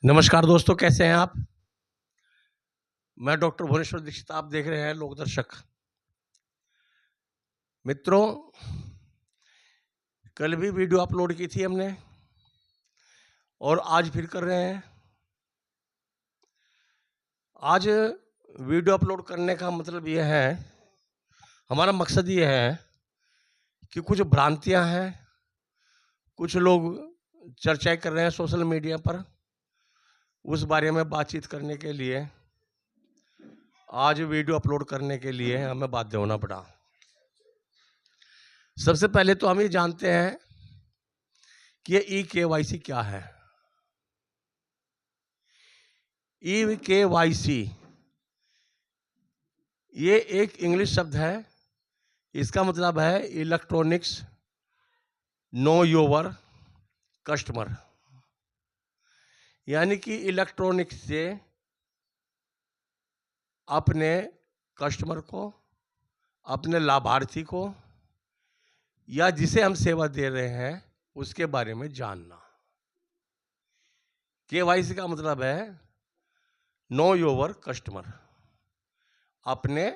नमस्कार दोस्तों, कैसे हैं आप? मैं डॉक्टर भुवनेश्वर दीक्षित, आप देख रहे हैं लोकदर्शक। मित्रों, कल भी वीडियो अपलोड की थी हमने और आज फिर कर रहे हैं। आज वीडियो अपलोड करने का मतलब ये है, हमारा मकसद ये है कि कुछ भ्रांतियां हैं, कुछ लोग चर्चाएं कर रहे हैं सोशल मीडिया पर, उस बारे में बातचीत करने के लिए आज वीडियो अपलोड करने के लिए हमें बाध्य होना पड़ा। सबसे पहले तो हम ये जानते हैं कि ये ई-केवाईसी क्या है। ई-केवाईसी ये एक इंग्लिश शब्द है। इसका मतलब है इलेक्ट्रॉनिक्स नो योर कस्टमर, यानी कि इलेक्ट्रॉनिक्स से अपने कस्टमर को, अपने लाभार्थी को या जिसे हम सेवा दे रहे हैं उसके बारे में जानना। केवाईसी का मतलब है नो योर कस्टमर, अपने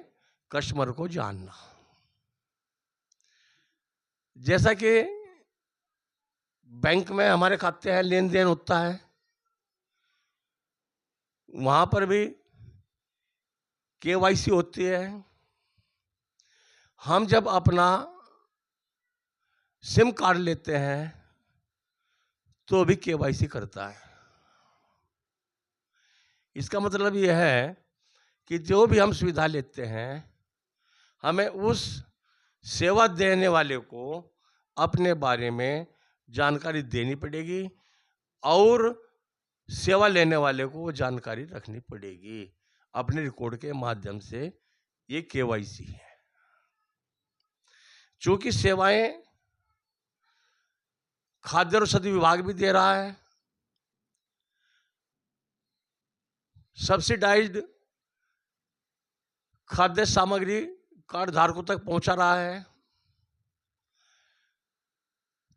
कस्टमर को जानना। जैसा कि बैंक में हमारे खाते हैं, लेन देन होता है, वहां पर भी केवाईसी होती है। हम जब अपना सिम कार्ड लेते हैं तो भी केवाईसी करता है। इसका मतलब यह है कि जो भी हम सुविधा लेते हैं, हमें उस सेवा देने वाले को अपने बारे में जानकारी देनी पड़ेगी और सेवा लेने वाले को वो जानकारी रखनी पड़ेगी। अपने रिकॉर्ड के माध्यम से ये केवाईसी है। चूंकि सेवाएं खाद्य और औषधि विभाग भी दे रहा है, सब्सिडाइज्ड खाद्य सामग्री कार्ड धारकों तक पहुंचा रहा है,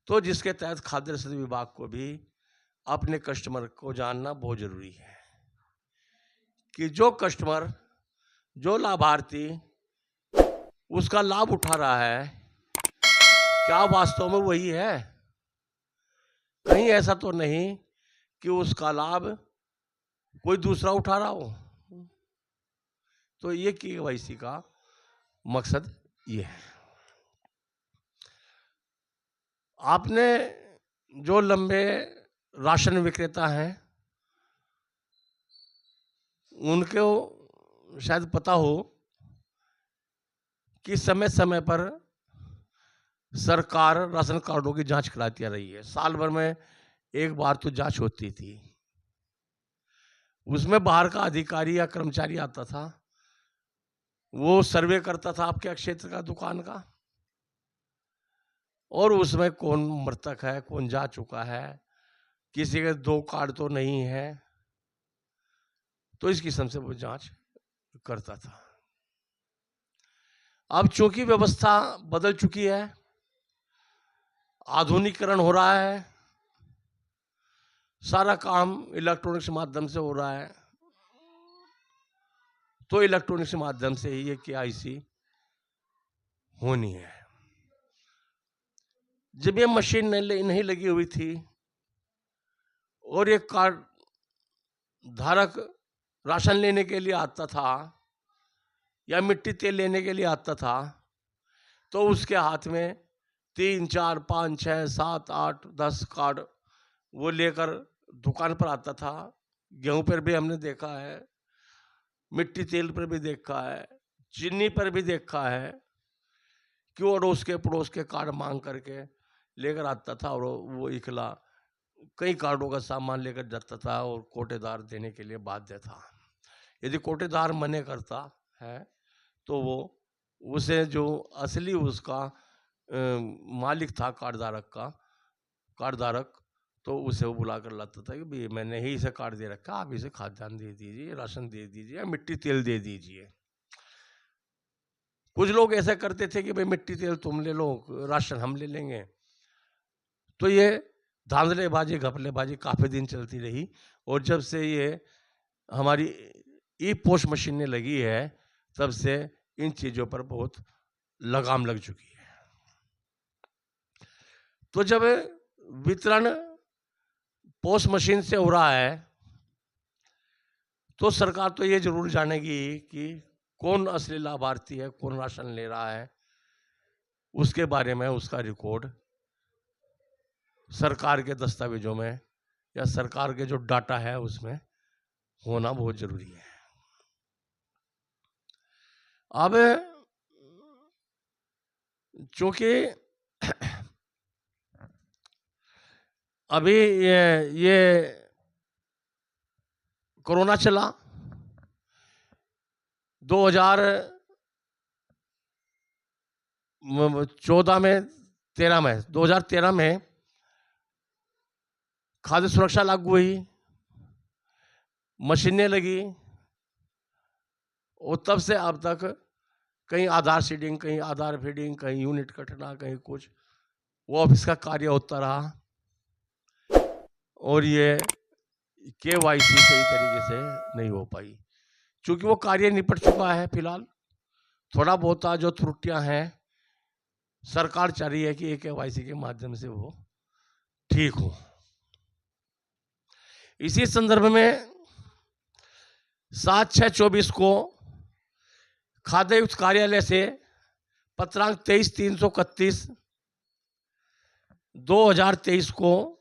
तो जिसके तहत खाद्य औषधि विभाग को भी अपने कस्टमर को जानना बहुत जरूरी है कि जो कस्टमर, जो लाभार्थी उसका लाभ उठा रहा है, क्या वास्तव में वही है? कहीं ऐसा तो नहीं कि उसका लाभ कोई दूसरा उठा रहा हो। तो ये केवाईसी का मकसद ये है। आपने जो लंबे राशन विक्रेता हैं उनको शायद पता हो कि समय समय पर सरकार राशन कार्डों की जांच कराती आ रही है। साल भर में एक बार तो जांच होती थी। उसमें बाहर का अधिकारी या कर्मचारी आता था, वो सर्वे करता था आपके क्षेत्र का, दुकान का, और उसमें कौन मृतक है, कौन जा चुका है, किसी के 2 कार्ड तो नहीं है, तो इस किस्म से वो जांच करता था। अब चूंकि व्यवस्था बदल चुकी है, आधुनिकीकरण हो रहा है, सारा काम इलेक्ट्रॉनिक्स माध्यम से हो रहा है, तो इलेक्ट्रॉनिक्स माध्यम से ही ये केवाईसी होनी है। जब ये मशीन नहीं लगी हुई थी और ये कार्ड धारक राशन लेने के लिए आता था या मिट्टी तेल लेने के लिए आता था, तो उसके हाथ में 3, 4, 5, 6, 7, 8, 10 कार्ड वो लेकर दुकान पर आता था। गेहूं पर भी हमने देखा है, मिट्टी तेल पर भी देखा है, चीनी पर भी देखा है कि वो अड़ोस के पड़ोस के कार्ड मांग करके लेकर आता था और वो इकला कई कार्डों का सामान लेकर जाता था और कोटेदार देने के लिए बाध्य था। यदि कोटेदार मने करता है तो वो उसे जो असली उसका मालिक था कार्डधारक, तो उसे वो बुला कर लाता था कि भाई मैंने ही इसे कार्ड दे रखा, आप इसे खाद्यान्न दे दीजिए, राशन दे दीजिए या मिट्टी तेल दे दीजिए। कुछ लोग ऐसा करते थे कि भाई मिट्टी तेल तुम ले लो, राशन हम ले लेंगे। तो ये धांधलेबाजी घपलेबाजी काफ़ी दिन चलती रही, और जब से ये हमारी ई पोस्ट मशीनें लगी है तब से इन चीज़ों पर बहुत लगाम लग चुकी है। तो जब वितरण पोस्ट मशीन से हो रहा है तो सरकार तो ये जरूर जानेगी कि कौन असली लाभार्थी है, कौन राशन ले रहा है। उसके बारे में उसका रिकॉर्ड सरकार के दस्तावेजों में या सरकार के जो डाटा है उसमें होना बहुत जरूरी है। अब चूंकि अभी ये कोरोना चला, 2013 में खाद्य सुरक्षा लागू हुई, मशीनें लगी, और तब से अब तक कहीं आधार सीडिंग, कहीं आधार फीडिंग, कहीं यूनिट कटना, कहीं कुछ, वो ऑफिस का कार्य होता रहा और ये KYC सही तरीके से नहीं हो पाई। चूंकि वो कार्य निपट चुका है, फिलहाल थोड़ा बहुत जो त्रुटियां हैं सरकार चाह रही है कि KYC के माध्यम से वो ठीक हो। इसी संदर्भ में 7/6/24 को खाद्यायुक्त कार्यालय से पत्रांक 23/331 2023 को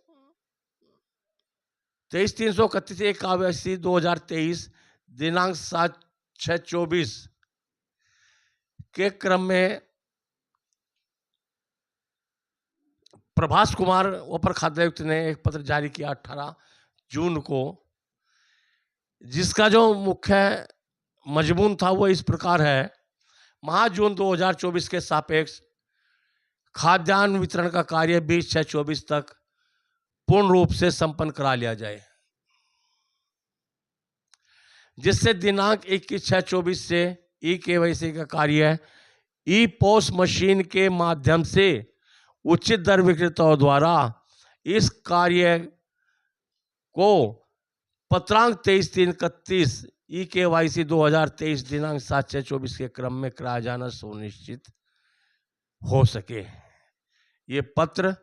23/331 KYC 2023 दिनांक 7/6/24 के क्रम में प्रभास कुमार अपर खाद्यायुक्त ने एक पत्र जारी किया 18 जून को, जिसका जो मुख्य मजमून था वो इस प्रकार है। माह जून 2024 के सापेक्ष खाद्यान्न वितरण का कार्य 20/6/24 तक पूर्ण रूप से संपन्न करा लिया जाए, जिससे दिनांक 21/6/24 से KYC का कार्य ई पोस्ट मशीन के माध्यम से उचित दर विक्रेताओं द्वारा इस कार्य को पत्रांक 23/331 KYC 2023 दिनांक 7/6/24 के क्रम में कराया जाना सुनिश्चित हो सके। ये पत्र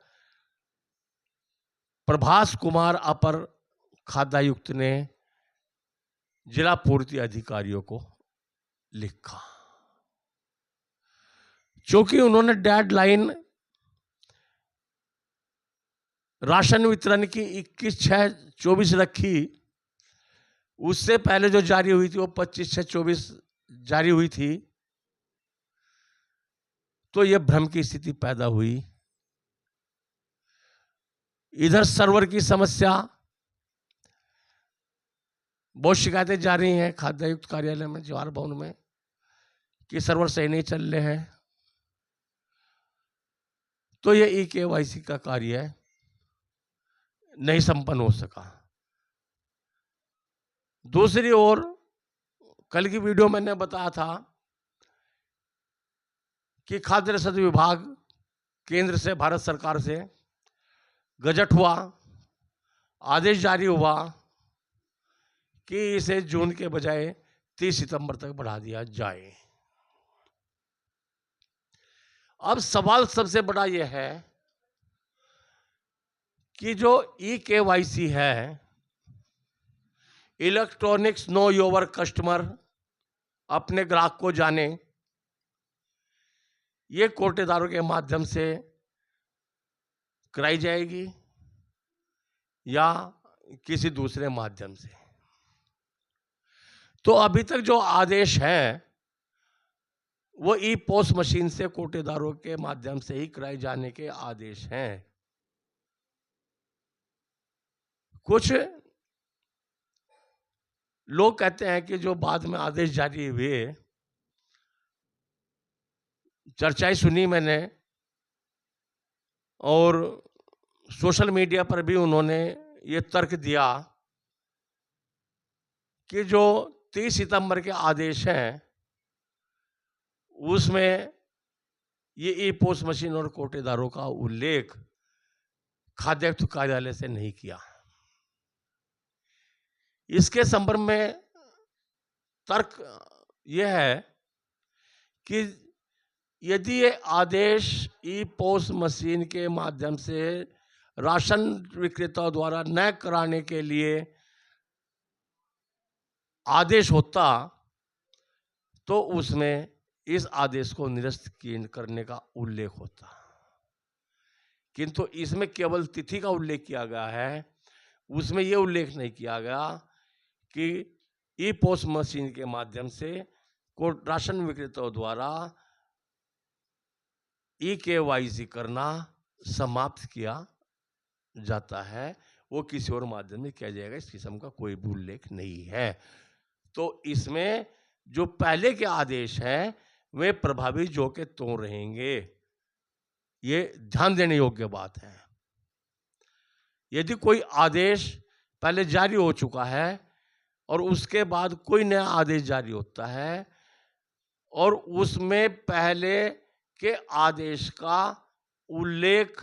प्रभास कुमार अपर खाद्यायुक्त ने जिला पूर्ति अधिकारियों को लिखा। चूंकि उन्होंने डेडलाइन राशन वितरण की 21/6/24 रखी, उससे पहले जो जारी हुई थी वो 25/6/24 जारी हुई थी, तो यह भ्रम की स्थिति पैदा हुई। इधर सर्वर की समस्या, बहुत शिकायतें जा रही हैं खाद्यायुक्त कार्यालय में, जवाहर भवन में, कि सर्वर सही नहीं चल रहे हैं, तो ये KYC का कार्य नहीं संपन्न हो सका। दूसरी ओर कल की वीडियो मैंने बताया था कि खाद्य रसद विभाग केंद्र से, भारत सरकार से गजट हुआ, आदेश जारी हुआ कि इसे जून के बजाय 30 सितंबर तक बढ़ा दिया जाए। अब सवाल सबसे बड़ा यह है कि जो KYC है, इलेक्ट्रॉनिक्स नो योर कस्टमर, अपने ग्राहक को जाने, ये कोटेदारों के माध्यम से कराई जाएगी या किसी दूसरे माध्यम से। तो अभी तक जो आदेश है वो ई पोस्ट मशीन से कोटेदारों के माध्यम से ही कराए जाने के आदेश हैं। कुछ लोग कहते हैं कि जो बाद में आदेश जारी हुए, चर्चाएं सुनी मैंने और सोशल मीडिया पर भी उन्होंने ये तर्क दिया कि जो 30 सितंबर के आदेश हैं उसमें ये ई पोस्ट मशीन और कोटेदारों का उल्लेख खाद्यायुक्त कार्यालय से नहीं किया। इसके संदर्भ में तर्क यह है कि यदि ये आदेश ई पोस मशीन के माध्यम से राशन विक्रेताओं द्वारा न कराने के लिए आदेश होता तो उसमें इस आदेश को निरस्त करने का उल्लेख होता, किंतु इसमें केवल तिथि का उल्लेख किया गया है। उसमें यह उल्लेख नहीं किया गया कि ई पोस मशीन के माध्यम से को राशन विक्रेताओं द्वारा ई-KYC करना समाप्त किया जाता है, वो किसी और माध्यम में किया जाएगा, इस किस्म का कोई भी उल्लेख नहीं है। तो इसमें जो पहले के आदेश हैं वे प्रभावी जो के तो रहेंगे, ये ध्यान देने योग्य बात है। यदि कोई आदेश पहले जारी हो चुका है और उसके बाद कोई नया आदेश जारी होता है और उसमें पहले के आदेश का उल्लेख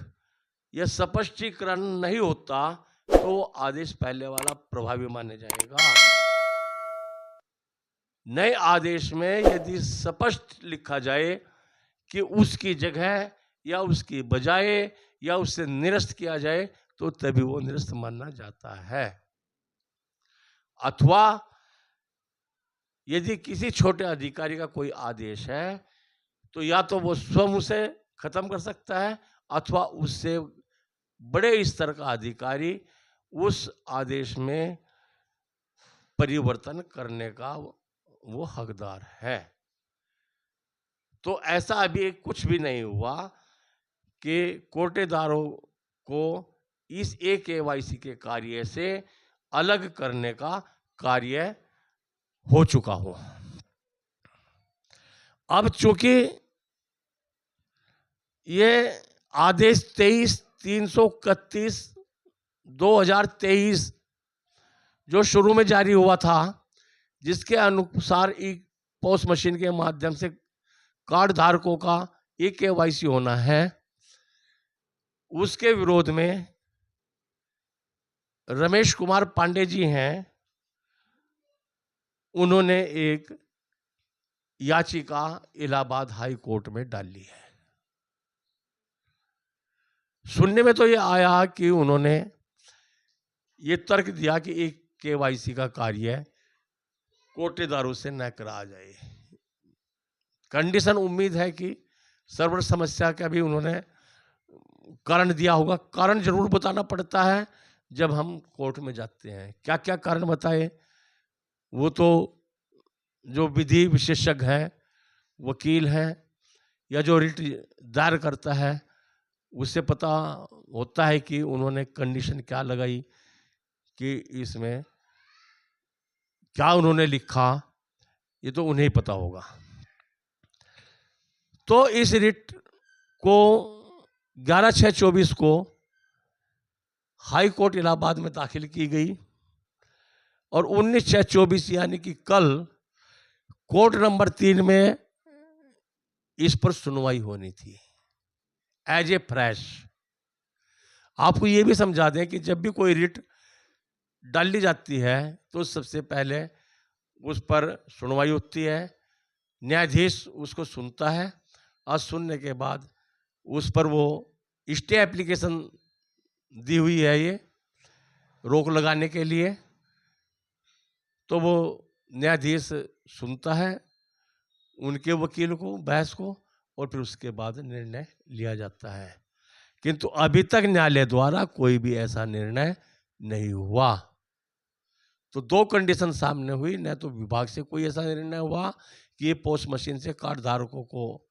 या स्पष्टीकरण नहीं होता तो वो आदेश पहले वाला प्रभावी माना जाएगा। नए आदेश में यदि स्पष्ट लिखा जाए कि उसकी जगह या उसकी बजाय या उससे निरस्त किया जाए तो तभी वो निरस्त माना जाता है। अथवा यदि किसी छोटे अधिकारी का कोई आदेश है तो या तो वो स्वयं उसे खत्म कर सकता है अथवा उससे बड़े स्तर का अधिकारी उस आदेश में परिवर्तन करने का वो हकदार है। तो ऐसा अभी कुछ भी नहीं हुआ कि कोटेदारों को इस ई-KYC के कार्य से अलग करने का कार्य हो चुका हो। अब चूंकि ये आदेश 23/331/2023 जो शुरू में जारी हुआ था, जिसके अनुसार ई पोस मशीन के माध्यम से कार्ड धारकों का ई-KYC होना है, उसके विरोध में रमेश कुमार पांडे जी हैं, उन्होंने एक याचिका इलाहाबाद हाई कोर्ट में डाली है। सुनने में तो ये आया कि उन्होंने ये तर्क दिया कि ई-KYC का कार्य कोटेदारों से न कराया जाए। कंडीशन उम्मीद है कि सर्वर समस्या का भी उन्होंने कारण दिया होगा। कारण जरूर बताना पड़ता है जब हम कोर्ट में जाते हैं। क्या क्या कारण बताए वो तो जो विधि विशेषज्ञ है, वकील है या जो रिट दायर करता है उससे पता होता है कि उन्होंने कंडीशन क्या लगाई, कि इसमें क्या उन्होंने लिखा, ये तो उन्हें ही पता होगा। तो इस रिट को 11/6/24 को हाई कोर्ट इलाहाबाद में दाखिल की गई और 19/6/24 यानी कि कल कोर्ट नंबर 3 में इस पर सुनवाई होनी थी एज ए फ्रेश। आपको ये भी समझा दें कि जब भी कोई रिट डाली जाती है तो सबसे पहले उस पर सुनवाई होती है, न्यायाधीश उसको सुनता है और सुनने के बाद उस पर वो स्टे एप्लीकेशन दी हुई है, ये रोक लगाने के लिए, तो वो न्यायाधीश सुनता है उनके वकील को, बहस को, और फिर उसके बाद निर्णय लिया जाता है। किंतु अभी तक न्यायालय द्वारा कोई भी ऐसा निर्णय नहीं हुआ। तो दो कंडीशन सामने हुई, न तो विभाग से कोई ऐसा निर्णय हुआ कि ये पोस्ट मशीन से कार्ड धारकों को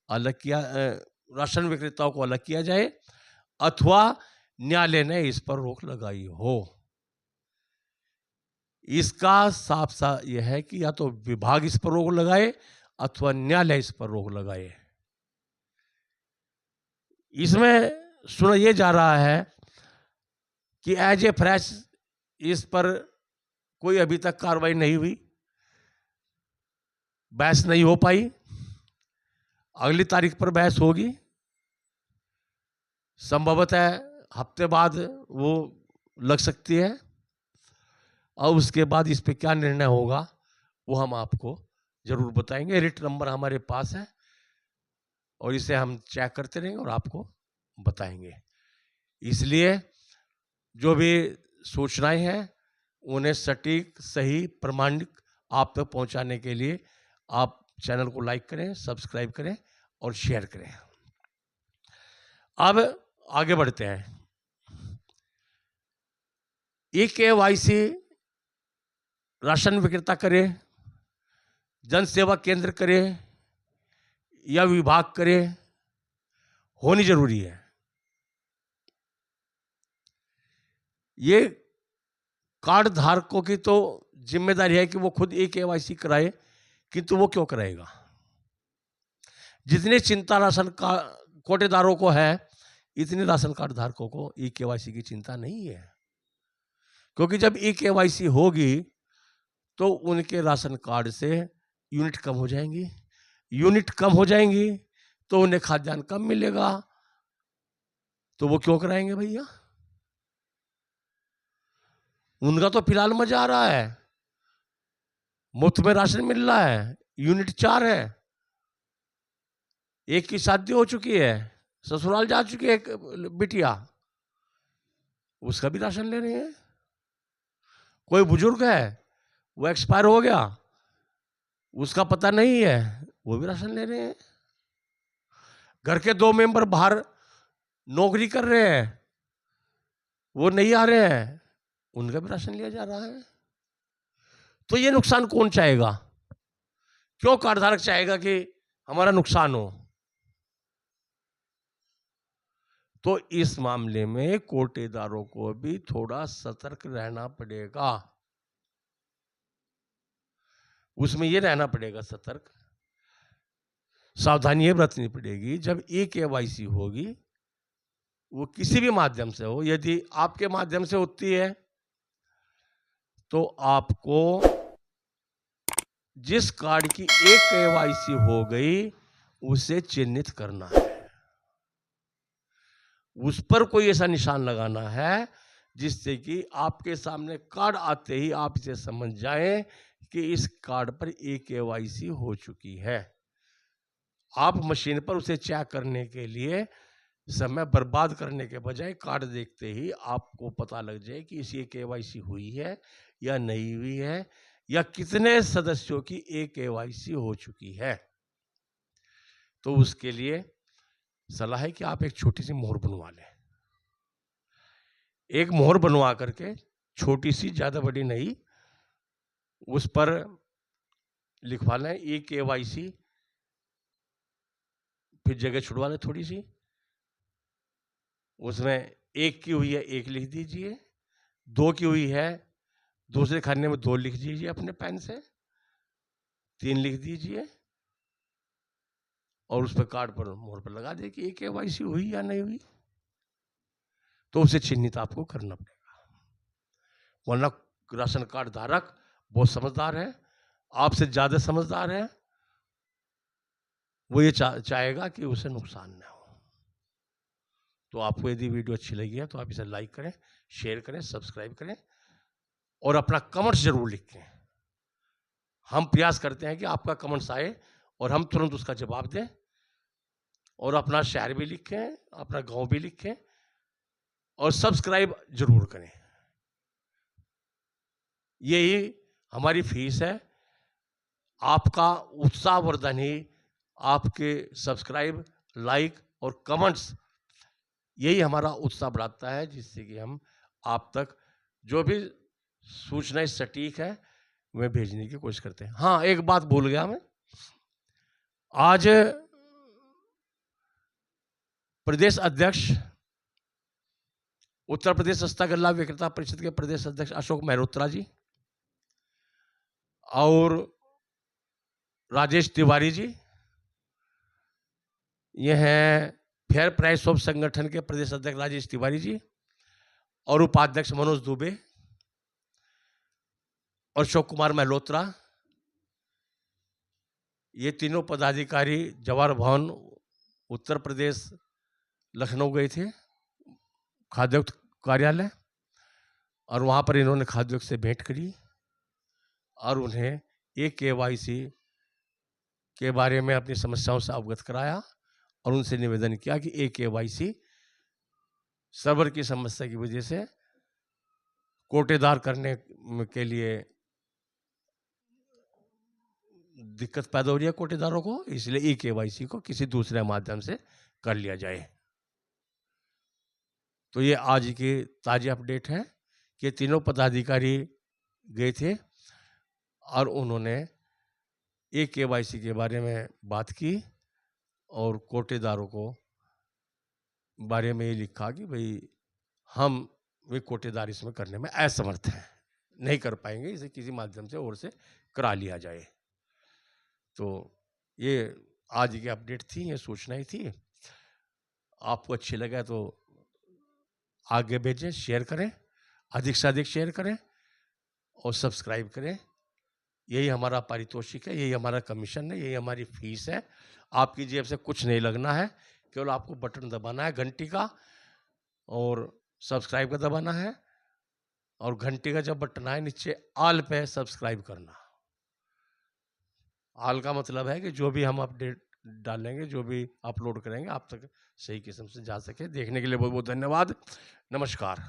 अलग किया, राशन विक्रेताओं को अलग किया जाए, अथवा न्यायालय ने इस पर रोक लगाई हो। इसका साफ साफ यह है कि या तो विभाग इस पर रोक लगाए अथवा न्यायालय इस पर रोक लगाए। इसमें सुना यह जा रहा है कि एज ए फ्रेश इस पर कोई अभी तक कार्रवाई नहीं हुई, बहस नहीं हो पाई, अगली तारीख पर बहस होगी। संभवतः हफ्ते बाद वो लग सकती है, और उसके बाद इस पे क्या निर्णय होगा वो हम आपको जरूर बताएंगे। रिट नंबर हमारे पास है और इसे हम चेक करते रहेंगे और आपको बताएंगे। इसलिए जो भी सूचनाएं हैं उन्हें सटीक, सही, प्रमाणिक आप तक पहुंचाने के लिए आप चैनल को लाइक करें, सब्सक्राइब करें और शेयर करें। अब आगे बढ़ते हैं। ई-KYC राशन विक्रेता करे, जन सेवा केंद्र करे या विभाग करे, होनी जरूरी है। ये कार्ड धारकों की तो जिम्मेदारी है कि वो खुद ई-KYC कराए, किंतु वो क्यों कराएगा? जितनी चिंता राशन का कोटेदारों को है, इतनी राशन कार्ड धारकों को ई-KYC की चिंता नहीं है। क्योंकि जब ई-KYC होगी तो उनके राशन कार्ड से यूनिट कम हो जाएंगी, यूनिट कम हो जाएंगी तो उन्हें खाद्यान्न कम मिलेगा, तो वो क्यों कराएंगे भैया? उनका तो फिलहाल मजा आ रहा है, मुफ्त में राशन मिल रहा है, यूनिट 4 है, एक की शादी हो चुकी है, ससुराल जा चुकी है एक बिटिया, उसका भी राशन ले रहे हैं। कोई बुजुर्ग है, वो एक्सपायर हो गया, उसका पता नहीं है, वो भी राशन ले रहे हैं। घर के 2 मेंबर बाहर नौकरी कर रहे हैं, वो नहीं आ रहे हैं, उनका भी राशन लिया जा रहा है। तो ये नुकसान कौन चाहेगा? क्यों कार्डधारक चाहेगा कि हमारा नुकसान हो? तो इस मामले में कोटेदारों को भी थोड़ा सतर्क रहना पड़ेगा। उसमें ये रहना पड़ेगा सतर्क, सावधानी ये बरतनी पड़ेगी। जब ई-KYC होगी, वो किसी भी माध्यम से हो, यदि आपके माध्यम से होती है तो आपको जिस कार्ड की ई-KYC हो गई उसे चिन्हित करना है, उस पर कोई ऐसा निशान लगाना है जिससे कि आपके सामने कार्ड आते ही आप इसे समझ जाएं कि इस कार्ड पर ई-KYC हो चुकी है। आप मशीन पर उसे चेक करने के लिए समय बर्बाद करने के बजाय कार्ड देखते ही आपको पता लग जाए कि इस ई-KYC हुई है या नहीं हुई है, या कितने सदस्यों की ई-KYC हो चुकी है। तो उसके लिए सलाह है कि आप एक छोटी सी मोहर बनवा लें। एक मोहर बनवा करके, छोटी सी, ज्यादा बड़ी नहीं, उस पर लिखवा लें ई-KYC, फिर जगह छुड़वा लें थोड़ी सी, उसमें 1 की हुई है 1 लिख दीजिए, 2 की हुई है दूसरे खाने में 2 लिख दीजिए अपने पेन से, 3 लिख दीजिए और उस पर कार्ड पर मोहर पर लगा दे कि ई-KYC हुई या नहीं हुई। तो उसे चिन्हित आपको करना पड़ेगा, वरना राशन कार्ड धारक बहुत समझदार है, आपसे ज्यादा समझदार है, वो ये चाहेगा कि उसे नुकसान ना हो। तो आपको यदि वीडियो अच्छी लगी है तो आप इसे लाइक करें, शेयर करें, सब्सक्राइब करें और अपना कमेंट्स जरूर लिखें। हम प्रयास करते हैं कि आपका कमेंट्स आए और हम तुरंत उसका जवाब दें, और अपना शहर भी लिखें, अपना गांव भी लिखें और सब्सक्राइब जरूर करें। यही हमारी फीस है। आपका उत्साहवर्धन ही आपके सब्सक्राइब, लाइक और कमेंट्स, यही हमारा उत्साह बढ़ाता है, जिससे कि हम आप तक जो भी सूचनाएं सटीक है वे भेजने की कोशिश करते हैं। हाँ, एक बात भूल गया मैं, आज प्रदेश अध्यक्ष, उत्तर प्रदेश सस्ता गल्ला विक्रेता परिषद के प्रदेश अध्यक्ष अशोक मेहरोत्रा जी और राजेश तिवारी जी, ये हैं फेयर प्राइस शॉप संगठन के प्रदेश अध्यक्ष राजेश तिवारी जी और उपाध्यक्ष मनोज दुबे और अशोक कुमार मेहरोत्रा, ये तीनों पदाधिकारी जवाहर भवन उत्तर प्रदेश लखनऊ गए थे खाद्यायुक्त कार्यालय, और वहाँ पर इन्होंने खाद्यायुक्त से भेंट करी और उन्हें KYC के बारे में अपनी समस्याओं से अवगत कराया और उनसे निवेदन किया कि KYC सर्वर की समस्या की वजह से कोटेदार करने के लिए दिक्कत पैदा हो रही है कोटेदारों को, इसलिए KYC को किसी दूसरे माध्यम से कर लिया जाए। तो ये आज की ताज़ा अपडेट है कि तीनों पदाधिकारी गए थे और उन्होंने KYC के बारे में बात की और कोटेदारों को बारे में ये लिखा कि भाई हम वे कोटेदार इसमें करने में असमर्थ हैं, नहीं कर पाएंगे, इसे किसी माध्यम से और से करा लिया जाए। तो ये आज की अपडेट थी, ये सूचना ही थी। आपको अच्छी लगा तो आगे भेजें, शेयर करें, अधिक से अधिक शेयर करें और सब्सक्राइब करें। यही हमारा पारितोषिक है, यही हमारा कमीशन है, यही हमारी फीस है। आपकी जेब से कुछ नहीं लगना है, केवल आपको बटन दबाना है घंटी का और सब्सक्राइब का दबाना है, और घंटी का जब बटन आए नीचे ऑल पे सब्सक्राइब करना। ऑल का मतलब है कि जो भी हम अपडेट डालेंगे, जो भी अपलोड करेंगे, आप तक सही किस्म से जा सके। देखने के लिए बहुत बहुत धन्यवाद। नमस्कार।